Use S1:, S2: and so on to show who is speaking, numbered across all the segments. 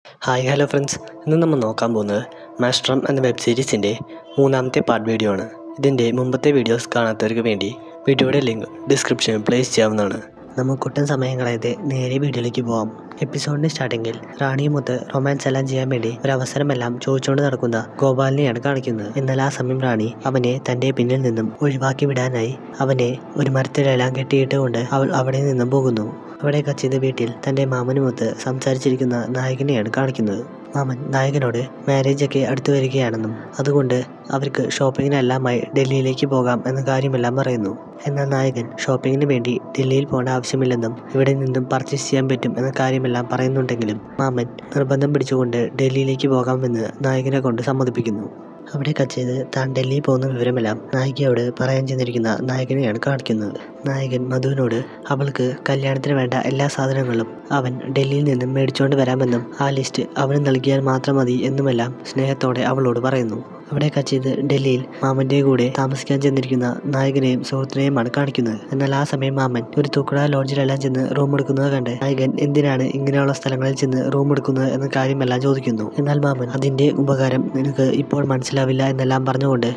S1: Hi hello friends, ഇന്ന് നമ്മൾ നോക്കാൻ പോകുന്നത് മാസ്റ്റർ എന്ന വെബ് സീരീസിൻ്റെ മൂന്നാമത്തെ പാർട്ട് വീഡിയോ ആണ്. ഇതിൻ്റെ മുമ്പത്തെ വീഡിയോസ് കാണാത്തവർക്ക് വേണ്ടി വീഡിയോയുടെ ലിങ്ക് ഡിസ്ക്രിപ്ഷനിൽ പ്ലേസ് ചെയ്യാവുന്നതാണ്. നമുക്കൊട്ടും സമയം കളയാതെ നേരെ വീഡിയോയിലേക്ക് പോകാം. എപ്പിസോഡിൻ്റെ സ്റ്റാർട്ടിങ്ങിൽ റാണിയുമൊത്ത് റൊമാൻസ് എല്ലാം ചെയ്യാൻ വേണ്ടി ഒരു അവസരമെല്ലാം ചോദിച്ചുകൊണ്ട് നടക്കുന്ന ഗോപാലിനെയാണ് കാണിക്കുന്നത്. എന്നാൽ ആ സമയം റാണി അവനെ തൻ്റെ പിന്നിൽ നിന്നും ഒഴിവാക്കി വിടാനായി അവനെ ഒരു മരത്തിലെല്ലാം കെട്ടിയിട്ടുകൊണ്ട് അവൾ അവിടെ നിന്നും പോകുന്നു. അവിടെ കച്ചിത് വീട്ടിൽ തൻ്റെ മാമനുമൊത്ത് സംസാരിച്ചിരിക്കുന്ന നായകനെയാണ് കാണിക്കുന്നത്. മാമൻ നായകനോട് മാരേജൊക്കെ അടുത്തു വരികയാണെന്നും അതുകൊണ്ട് അവർക്ക് ഷോപ്പിങ്ങിനെല്ലാമായി ഡൽഹിയിലേക്ക് പോകാം എന്ന കാര്യമെല്ലാം പറയുന്നു. എന്നാൽ നായകൻ ഷോപ്പിങ്ങിന് വേണ്ടി ഡൽഹിയിൽ പോകേണ്ട ആവശ്യമില്ലെന്നും ഇവിടെ നിന്നും പർച്ചേസ് ചെയ്യാൻ പറ്റും എന്ന കാര്യമെല്ലാം പറയുന്നുണ്ടെങ്കിലും മാമൻ നിർബന്ധം പിടിച്ചുകൊണ്ട് ഡൽഹിയിലേക്ക് പോകാമെന്ന് നായകനെ കൊണ്ട് സമ്മതിപ്പിക്കുന്നു. അവിടെ കച്ചത് താൻ ഡൽഹിയിൽ പോകുന്ന വിവരമെല്ലാം നായികയോട് പറയാൻ ചെന്നിരിക്കുന്ന നായകനെയാണ് കാണിക്കുന്നത്. നായകൻ മധുവിനോട് അവൾക്ക് കല്യാണത്തിന് വേണ്ട എല്ലാ സാധനങ്ങളും അവൻ ഡൽഹിയിൽ നിന്നും മേടിച്ചുകൊണ്ട് വരാമെന്നും ആ ലിസ്റ്റ് അവന് നൽകിയാൽ മാത്രം മതി എന്നുമെല്ലാം സ്നേഹത്തോടെ അവളോട് പറയുന്നു. അവിടെ കച്ചിത് ഡൽഹിയിൽ മാമൻ്റെ കൂടെ താമസിക്കാൻ ചെന്നിരിക്കുന്ന നായകനെയും സുഹൃത്തിനെയുമാണ് കാണിക്കുന്നത്. എന്നാൽ ആ സമയം മാമൻ ഒരു തൂക്കുട ലോഡ്ജിലെല്ലാം ചെന്ന് റൂം എടുക്കുന്നത് കണ്ട് നായകൻ എന്തിനാണ് ഇങ്ങനെയുള്ള സ്ഥലങ്ങളിൽ ചെന്ന് റൂം എടുക്കുന്നത് എന്ന കാര്യമെല്ലാം ചോദിക്കുന്നു. എന്നാൽ മാമൻ അതിൻ്റെ ഉപകാരം നിനക്ക് ഇപ്പോൾ മനസ്സിലാവില്ല എന്നെല്ലാം പറഞ്ഞുകൊണ്ട്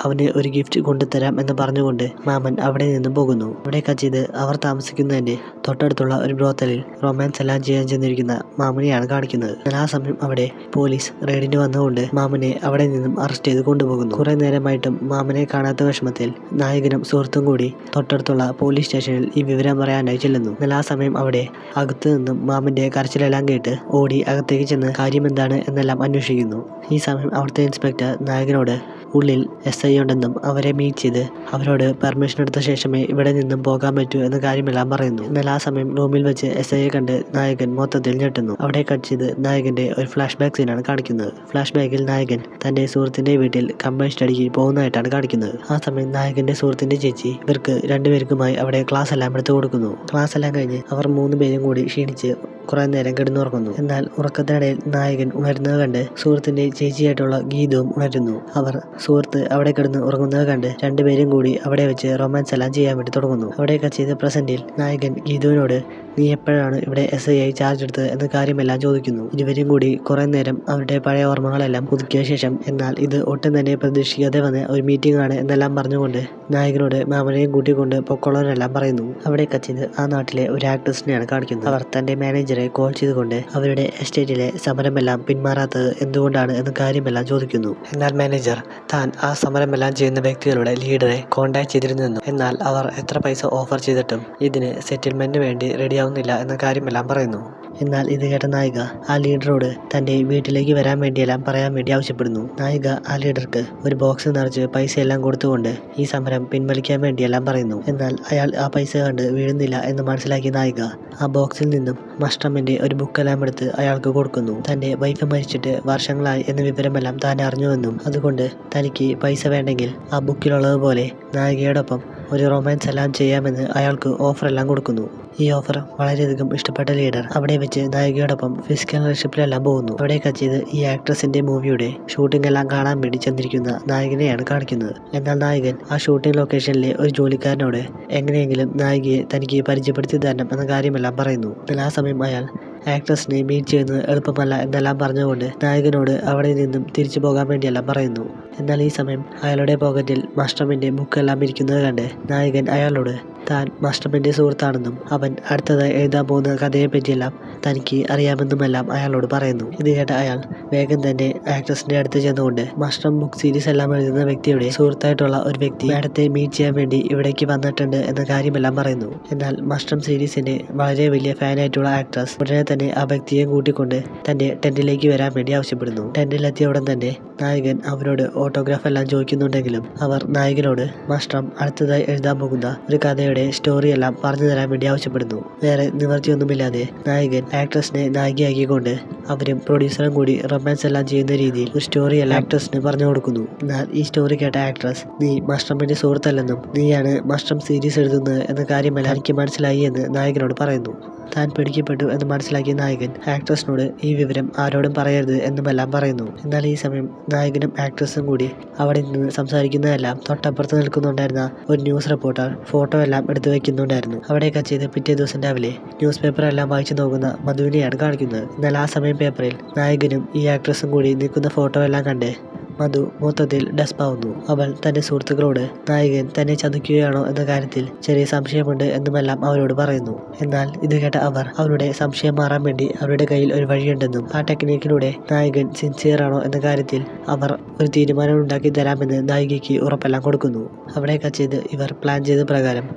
S1: അവന് ഒരു ഗിഫ്റ്റ് കൊണ്ടുതരാം എന്ന് പറഞ്ഞുകൊണ്ട് മാമൻ അവിടെ നിന്നും പോകുന്നു. അവിടെ കച്ചിത് അവർ താമസിക്കുന്നതിൻ്റെ തൊട്ടടുത്തുള്ള ഒരു ബ്രോത്തലിൽ റൊമാൻസ് എല്ലാം ചെയ്യാൻ ചെന്നിരിക്കുന്ന മാമനെയാണ് കാണിക്കുന്നത്. എന്നാൽ ആ സമയം അവിടെ പോലീസ് റെയ്ഡിന് വന്നുകൊണ്ട് മാമനെ അവിടെ നിന്നും അറസ്റ്റ് ചെയ്ത് കൊണ്ടുപോകുന്നു. കുറെ നേരമായിട്ടും മാമനെ കാണാത്ത വിഷമത്തിൽ നായകനും സുഹൃത്തും കൂടി തൊട്ടടുത്തുള്ള പോലീസ് സ്റ്റേഷനിൽ ഈ വിവരം പറയാനായി ചെല്ലുന്നു. എന്നാൽ ആ സമയം അവിടെ അകത്തു നിന്നും മാമന്റെ കരച്ചിലെല്ലാം കേട്ട് ഓടി അകത്തേക്ക് ചെന്ന് കാര്യം എന്താണ് എന്നെല്ലാം അന്വേഷിക്കുന്നു. ഈ സമയം അവിടുത്തെ ഇൻസ്പെക്ടർ നായകനോട് ഉള്ളിൽ SI ഉണ്ടെന്നും അവരെ മീറ്റ് ചെയ്ത് അവരോട് പെർമിഷൻ എടുത്ത ശേഷമേ ഇവിടെ നിന്നും പോകാൻ പറ്റൂ എന്ന കാര്യമെല്ലാം പറയുന്നു. എന്നാൽ ആ സമയം റൂമിൽ വെച്ച് SIയെ കണ്ട് നായകൻ മൊത്തത്തിൽ ഞെട്ടുന്നു. അവിടെ കട്ട് ചെയ്ത് നായകന്റെ ഒരു ഫ്ലാഷ് ബാക്ക് സീനാണ് കാണിക്കുന്നത്. ഫ്ലാഷ് ബാക്കിൽ നായകൻ തന്റെ സുഹൃത്തിന്റെ വീട്ടിൽ കമ്പൈൻ സ്റ്റഡിക്ക് പോകുന്നതായിട്ടാണ് കാണിക്കുന്നത്. ആ സമയം നായകന്റെ സുഹൃത്തിന്റെ ചേച്ചി ഇവർക്ക് രണ്ടുപേർക്കുമായി അവിടെ ക്ലാസ് എല്ലാം എടുത്തു കൊടുക്കുന്നു. ക്ലാസ് എല്ലാം കഴിഞ്ഞ് അവർ 3 പേരും കൂടി ക്ഷീണിച്ച് കുറെ നേരം കിടന്നുറങ്ങുന്നു. എന്നാൽ ഉറക്കത്തിനിടയിൽ നായകൻ ഉണരുന്നത് കണ്ട് സുഹൃത്തിന്റെ ചേച്ചിയായിട്ടുള്ള ഗീതവും ഉണരുന്നു. അവർ സുഹൃത്ത് അവിടെ കിടന്ന് ഉറങ്ങുന്നത് കണ്ട് രണ്ടുപേരും കൂടി അവിടെ വെച്ച് റൊമാൻസ് എല്ലാം ചെയ്യാൻ വേണ്ടി തുടങ്ങുന്നു. അവിടെ കച്ചിത് പ്രസന്റിൽ നായകൻ ഗീതുവിനോട് നീ എപ്പോഴാണ് ഇവിടെ SI ആയി ചാർജ് എടുത്തത് എന്ന കാര്യമെല്ലാം ചോദിക്കുന്നു. ഇരുവരും കൂടി കുറെ നേരം അവരുടെ പഴയ ഓർമ്മകളെല്ലാം പുതുക്കിയ ശേഷം എന്നാൽ ഇത് ഒട്ടും തന്നെ പ്രതീക്ഷിക്കാതെ വന്ന ഒരു മീറ്റിംഗ് ആണ് എന്നെല്ലാം പറഞ്ഞുകൊണ്ട് നായകനോട് മാമനെയും കൂട്ടിക്കൊണ്ട് പൊക്കോളാനെല്ലാം പറയുന്നു. അവിടെ കച്ചിത് ആ നാട്ടിലെ ഒരു ആക്ട്രസിനെയാണ് കാണിക്കുന്നത്. അവർ തന്റെ മാനേജറെ കോൾ ചെയ്തുകൊണ്ട് അവരുടെ എസ്റ്റേറ്റിലെ സമരമെല്ലാം പിന്മാറാത്തത് എന്തുകൊണ്ടാണ് എന്ന കാര്യമെല്ലാം ചോദിക്കുന്നു. എന്നാൽ മാനേജർ താൻ ആ സമരമെല്ലാം ചെയ്യുന്ന വ്യക്തികളുടെ ലീഡറെ കോൺടാക്ട് ചെയ്തിരുന്നെന്നും എന്നാൽ അവർ എത്ര പൈസ ഓഫർ ചെയ്തിട്ടും ഇതിന് സെറ്റിൽമെന്റിന് വേണ്ടി റെഡിയാവുന്നില്ല എന്ന കാര്യമെല്ലാം പറയുന്നു. എന്നാൽ ഇത് കേട്ട നായിക ആ ലീഡറോട് തന്റെ വീട്ടിലേക്ക് വരാൻ വേണ്ടിയെല്ലാം പറയാൻ വേണ്ടി ആവശ്യപ്പെടുന്നു. നായിക ആ ലീഡർക്ക് ഒരു ബോക്സ് നിറച്ച് പൈസയെല്ലാം കൊടുത്തുകൊണ്ട് ഈ സമരം പിൻവലിക്കാൻ വേണ്ടിയെല്ലാം പറയുന്നു. എന്നാൽ അയാൾ ആ പൈസ കണ്ട് വീഴുന്നില്ല എന്ന് മനസ്സിലാക്കിയ നായിക ആ ബോക്സിൽ നിന്നും മസ്റ്റമിന്റെ ഒരു ബുക്കെല്ലാം എടുത്ത് അയാൾക്ക് കൊടുക്കുന്നു. തന്റെ വൈഫ് മരിച്ചിട്ട് വർഷങ്ങളായി എന്ന വിവരമെല്ലാം താൻ അറിഞ്ഞുവെന്നും അതുകൊണ്ട് തനിക്ക് പൈസ വേണ്ടെങ്കിൽ ആ ബുക്കിലുള്ളതുപോലെ നായികയോടൊപ്പം ഒരു റൊമാൻസ് എല്ലാം ചെയ്യാമെന്ന് അയാൾക്ക് ഓഫറെല്ലാം കൊടുക്കുന്നു. ഈ ഓഫർ വളരെയധികം ഇഷ്ടപ്പെട്ട ലീഡർ അവിടെ വെച്ച് നായികയോടൊപ്പം ഫിസിക്കൽ റിലേഷൻഷിപ്പിലെല്ലാം പോകുന്നു. അവിടെ കച്ചിത് ഈ ആക്ട്രസിന്റെ മൂവിയുടെ ഷൂട്ടിംഗ് എല്ലാം കാണാൻ വേണ്ടി ചെന്നിരിക്കുന്ന നായകനെയാണ് കാണിക്കുന്നത്. എന്നാൽ നായകൻ ആ ഷൂട്ടിംഗ് ലൊക്കേഷനിലെ ഒരു ജോലിക്കാരനോട് എങ്ങനെയെങ്കിലും നായികയെ തനിക്ക് പരിചയപ്പെടുത്തി തരണം എന്ന കാര്യമെല്ലാം പറയുന്നു. എന്നാൽ ആ സമയം അയാൾ ആക്ട്രസിനെ മീറ്റ് ചെയ്യുന്നത് എളുപ്പമല്ല എന്നെല്ലാം പറഞ്ഞുകൊണ്ട് നായകനോട് അവിടെ നിന്നും തിരിച്ചു പോകാൻ വേണ്ടിയെല്ലാം പറയുന്നു. എന്നാൽ ഈ സമയം അയാളുടെ പോക്കറ്റിൽ മസ്റ്റമിന്റെ ബുക്കെല്ലാം ഇരിക്കുന്നത് കണ്ട് നായകൻ അയാളോട് താൻ മസ്റ്റമിന്റെ സുഹൃത്താണെന്നും അവൻ അടുത്തതായി എഴുതാൻ പോകുന്ന കഥയെ പറ്റിയെല്ലാം തനിക്ക് അറിയാമെന്നുമെല്ലാം അയാളോട് പറയുന്നു. ഇത് കേട്ട അയാൾ വേഗം തന്നെ ആക്ട്രസിന്റെ അടുത്ത് ചെന്നുകൊണ്ട് മസ്റ്റം ബുക്ക് സീരീസ് എല്ലാം എഴുതുന്ന വ്യക്തിയുടെ സുഹൃത്തായിട്ടുള്ള ഒരു വ്യക്തി മാഡത്തെ മീറ്റ് ചെയ്യാൻ വേണ്ടി ഇവിടേക്ക് വന്നിട്ടുണ്ട് എന്ന കാര്യമെല്ലാം പറയുന്നു. എന്നാൽ മസ്റ്റം സീരീസിന്റെ വളരെ വലിയ ഫാനായിട്ടുള്ള ആക്ട്രസ് ഉടനെ തന്നെ ആ വ്യക്തിയെ കൂട്ടിക്കൊണ്ട് തന്റെ ടെന്റിലേക്ക് വരാൻ വേണ്ടി ആവശ്യപ്പെടുന്നു. ടെന്റിലെത്തിയ ഉടൻ തന്നെ നായകൻ അവരോട് ഓട്ടോഗ്രാഫ് എല്ലാം ചോദിക്കുന്നുണ്ടെങ്കിലും അവർ നായകനോട് മസ്റ്റം അടുത്തതായി എഴുതാൻ പോകുന്ന ഒരു കഥയുടെ സ്റ്റോറി എല്ലാം പറഞ്ഞു തരാൻ വേണ്ടി ആവശ്യപ്പെടുന്നു. വേറെ നിവർത്തിയൊന്നുമില്ലാതെ നായകൻ ആക്ട്രസിനെ നായികയാക്കിക്കൊണ്ട് അവരും പ്രൊഡ്യൂസറും കൂടി റൊമാൻസ് എല്ലാം ചെയ്യുന്ന രീതിയിൽ ഒരു സ്റ്റോറി എല്ലാം ആക്ട്രസിന് പറഞ്ഞു കൊടുക്കുന്നു. എന്നാൽ ഈ സ്റ്റോറി കേട്ട ആക്ട്രസ് നീ മസ്റ്റമിന്റെ സുഹൃത്തല്ലെന്നും നീയാണ് മസ്റ്റം സീരീസ് എഴുതുന്നത് എന്ന കാര്യമെല്ലാം എനിക്ക് മനസ്സിലായി എന്ന് നായകനോട് പറയുന്നു. താൻ പിടിക്കപ്പെട്ടു എന്ന് മനസ്സിലാക്കിയ നായകൻ ആക്ട്രസിനോട് ഈ വിവരം ആരോടും പറയരുത് എന്നുമെല്ലാം പറയുന്നു. എന്നാൽ ഈ സമയം നായകനും ആക്ട്രസും കൂടി അവിടെ നിന്ന് സംസാരിക്കുന്നതെല്ലാം തൊട്ടപ്പുറത്ത് നിൽക്കുന്നുണ്ടായിരുന്ന ഒരു ന്യൂസ് റിപ്പോർട്ടർ ഫോട്ടോ എല്ലാം എടുത്തു വെക്കുന്നുണ്ടായിരുന്നു. അവിടെ കച്ചിത് പിറ്റേ ദിവസം രാവിലെ ന്യൂസ് പേപ്പർ എല്ലാം വായിച്ചു നോക്കുന്ന മധുവിനെയാണ് കാണിക്കുന്നത്. എന്നാൽ ആ സമയം സമയം പേപ്പറിൽ നായകനും ഈ ആക്ട്രസും കൂടി നിൽക്കുന്ന ഫോട്ടോ എല്ലാം കണ്ട് മധു മൊത്തത്തിൽ ഡസ്പാവുന്നു. അവൾ തന്റെ സുഹൃത്തുക്കളോട് നായകൻ തന്നെ ചതിക്കുകയാണോ എന്ന കാര്യത്തിൽ ചെറിയ സംശയമുണ്ട് എന്നുമെല്ലാം അവരോട് പറയുന്നു. എന്നാൽ ഇത് കേട്ട അവർ അവരുടെ സംശയം മാറാൻ വേണ്ടി അവരുടെ കയ്യിൽ ഒരു വഴിയുണ്ടെന്നും ആ ടെക്നിക്കിലൂടെ നായകൻ സിൻസിയർ ആണോ എന്ന കാര്യത്തിൽ അവർ ഒരു തീരുമാനം ഉണ്ടാക്കി തരാമെന്ന് നായികയ്ക്ക് ഉറപ്പെല്ലാം കൊടുക്കുന്നു. അവിടെ കച്ചത് ഇവർ പ്ലാൻ ചെയ്ത പ്രകാരം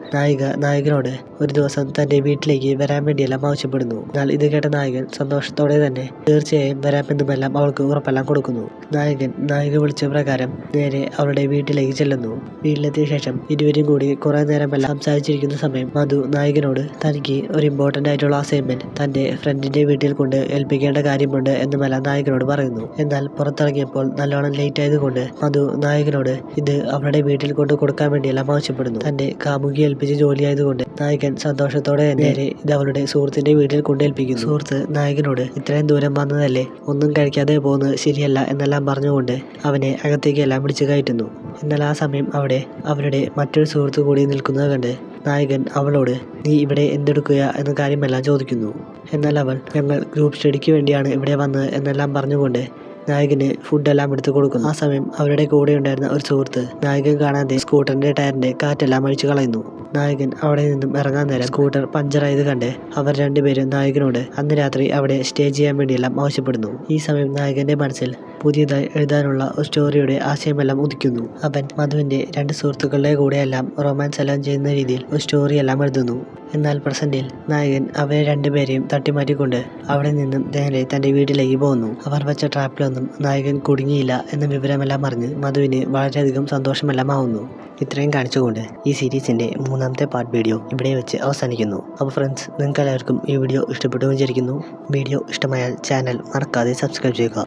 S1: നായകനോട് ഒരു ദിവസം തന്റെ വീട്ടിലേക്ക് വരാൻ വേണ്ടിയെല്ലാം ആവശ്യപ്പെടുന്നു. എന്നാൽ ഇത് കേട്ട നായകൻ സന്തോഷത്തോടെ തന്നെ തീർച്ചയായും വരാമെന്നുമെല്ലാം അവൾക്ക് ഉറപ്പെല്ലാം കൊടുക്കുന്നു. നായിക വിളിച്ച പ്രകാരം നേരെ അവളുടെ വീട്ടിലേക്ക് ചെല്ലുന്നു. വീട്ടിലെത്തിയ ശേഷം ഇരുവരും കൂടി കുറെ നേരമെല്ലാം സംസാരിച്ചിരിക്കുന്ന സമയം മധു നായകനോട് തനിക്ക് ഒരു ഇമ്പോർട്ടന്റ് ആയിട്ടുള്ള അസൈൻമെന്റ് തന്റെ ഫ്രണ്ടിന്റെ വീട്ടിൽ കൊണ്ട് ഏൽപ്പിക്കേണ്ട കാര്യമുണ്ട് എന്നുമെല്ലാം നായകനോട് പറയുന്നു. എന്നാൽ പുറത്തിറങ്ങിയപ്പോൾ നല്ലോണം ലേറ്റ് ആയതുകൊണ്ട് മധു നായകനോട് ഇത് അവളുടെ വീട്ടിൽ കൊണ്ട് കൊടുക്കാൻ വേണ്ടിയെല്ലാം ആവശ്യപ്പെടുന്നു. തന്റെ കാമുകി ഏൽപ്പിച്ച ജോലിയായതുകൊണ്ട് നായകൻ സന്തോഷത്തോടെ നേരെ ഇത് അവളുടെ സുഹൃത്തിന്റെ വീട്ടിൽ കൊണ്ടേൽപ്പിക്കുന്നു. സുഹൃത്ത് നായകനോട് ഇത്രയും ദൂരം വന്നതല്ലേ, ഒന്നും കഴിക്കാതെ പോകുന്നത് ശരിയല്ല എന്നെല്ലാം പറഞ്ഞുകൊണ്ട് അവനെ അകത്തേക്കെല്ലാം പിടിച്ചു കയറ്റുന്നു. എന്നാൽ ആ സമയം അവിടെ അവരുടെ മറ്റൊരു സുഹൃത്ത് കൂടി നിൽക്കുന്നത് കണ്ട് നായകൻ അവളോട് നീ ഇവിടെ എന്തെടുക്കുക എന്ന കാര്യമെല്ലാം ചോദിക്കുന്നു. എന്നാൽ അവൾ ഞങ്ങൾ ഗ്രൂപ്പ് സ്റ്റഡിക്ക് വേണ്ടിയാണ് ഇവിടെ വന്നത് എന്നെല്ലാം പറഞ്ഞുകൊണ്ട് നായകന് ഫുഡെല്ലാം എടുത്തു കൊടുക്കുന്നു. ആ സമയം അവരുടെ കൂടെ ഉണ്ടായിരുന്ന ഒരു സുഹൃത്ത് നായകൻ കാണാതെ സ്കൂട്ടറിന്റെ ടയറിന്റെ കാറ്റെല്ലാം അഴിച്ചു കളയുന്നു. നായകൻ അവിടെ നിന്നും ഇറങ്ങാൻ നേരം സ്കൂട്ടർ പഞ്ചറായത് കണ്ട് അവർ രണ്ടുപേരും നായകനോട് അന്ന് രാത്രി അവിടെ സ്റ്റേ ചെയ്യാൻ വേണ്ടിയെല്ലാം ആവശ്യപ്പെടുന്നു. ഈ സമയം നായകന്റെ മനസ്സിൽ പുതിയതായി എഴുതാനുള്ള ഒരു സ്റ്റോറിയുടെ ആശയമെല്ലാം ഉദിക്കുന്നു. അവൻ മധുവിന്റെ രണ്ട് സുഹൃത്തുക്കളുടെ കൂടെയെല്ലാം റൊമാൻസ് എല്ലാം ചെയ്യുന്ന രീതിയിൽ ഒരു സ്റ്റോറി എല്ലാം എഴുതുന്നു. എന്നാൽ പ്രസന്റിൽ നായകൻ അവരെ രണ്ടുപേരെയും തട്ടിമാറ്റിക്കൊണ്ട് അവിടെ നിന്നും നേരെ തന്റെ വീട്ടിലേക്ക് പോകുന്നു. അവർ വെച്ച ട്രാപ്പിലൊന്നും നായകൻ കുടുങ്ങിയില്ല എന്ന വിവരമെല്ലാം അറിഞ്ഞ് മധുവിന് വളരെയധികം സന്തോഷമെല്ലാം ആവുന്നു. ഇത്രയും കാണിച്ചുകൊണ്ട് ഈ സീരീസിന്റെ 3ാമത്തെ പാർട്ട് വീഡിയോ ഇവിടെ വെച്ച് അവസാനിക്കുന്നു. അപ്പോൾ ഫ്രണ്ട്സ്, നിങ്ങൾക്ക് എല്ലാവർക്കും ഈ വീഡിയോ ഇഷ്ടപ്പെട്ടു വിചാരിക്കുന്നു. വീഡിയോ ഇഷ്ടമായാൽ ചാനൽ മറക്കാതെ സബ്സ്ക്രൈബ് ചെയ്യുക.